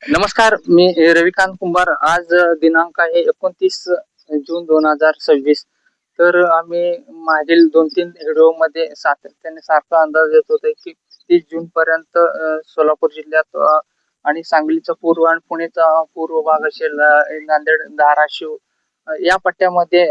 नमस्कार, मी रविकांत कुंभार. आज दिनांक आहे 29 जून 2026. तर आम्ही मागील 2-3 व्हिडिओमध्ये सातत्याने सारखा अंदाज देत होतो की 30 जून पर्यंत सोलापूर जिल्ह्यात आणि सांगलीचा पूर्व आणि पुणेचा पूर्व भाग असेल, नांदेड, धाराशिव या पट्ट्यामध्ये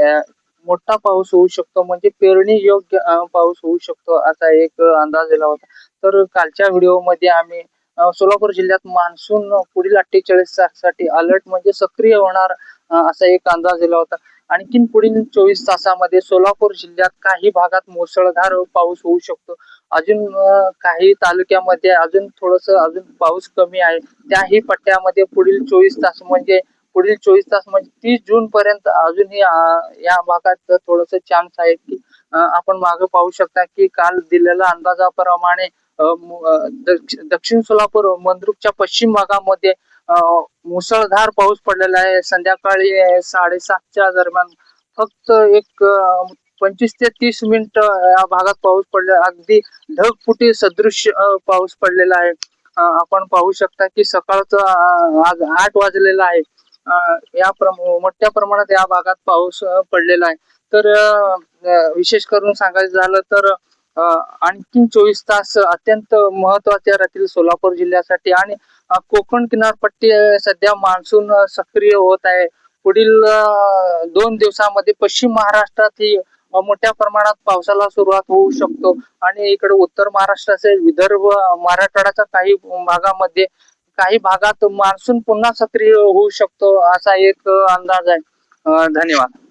मोठा पाऊस होऊ शकतो, म्हणजे पेरणी योग्य पाऊस होऊ शकतो असा एक अंदाज दिला होता. तर कालच्या व्हिडिओमध्ये आम्ही सोलापूर जिल्ह्यात मान्सून पुढील 48 तासासाठी अलर्ट म्हणजे सक्रिय होणार असा एक अंदाज दिला होता. आणखीन पुढील 24 तासामध्ये सोलापूर जिल्ह्यात काही भागात मुसळधार पाऊस होऊ शकतो. अजून काही तालुक्यामध्ये अजून पाऊस कमी आहे. त्याही पट्ट्यामध्ये पुढील 24 तास म्हणजे 30 जून पर्यंत अजूनही या भागात थोडस चान्स आहे की आपण मागे पाहू शकता की काल दिलेल्या अंदाजाप्रमाणे दक्षिण सोलापूर मंद्रुपच्या पश्चिम भागामध्ये मुसळधार पाऊस पडलेला आहे. संध्याकाळी 7:30च्या दरम्यान फक्त एक 25 ते 30 मिनिट या भागात पाऊस पडला. अगदी ढगफुटी सदृश पाऊस पडलेला आहे. आपण पाहू शकता की सकाळचं आज 8 वाजलेला आहे. मोठ्या प्रमाणात या भागात पाऊस पडलेला आहे. तर विशेष करून सांगायचं झालं तर आणखीन 24 तास अत्यंत महत्वाचे राहतील सोलापूर जिल्ह्यासाठी. आणि कोकण किनारपट्टी सध्या मान्सून सक्रिय होत आहे. पुढील 2 दिवसामध्ये पश्चिम महाराष्ट्रात ही मोठ्या प्रमाणात पावसाला सुरुवात होऊ शकतो. आणि इकडे उत्तर महाराष्ट्र असेल, विदर्भ, मराठवाड्याच्या काही भागात मान्सून पुन्हा सक्रिय होऊ शकतो असा एक अंदाज आहे. धन्यवाद.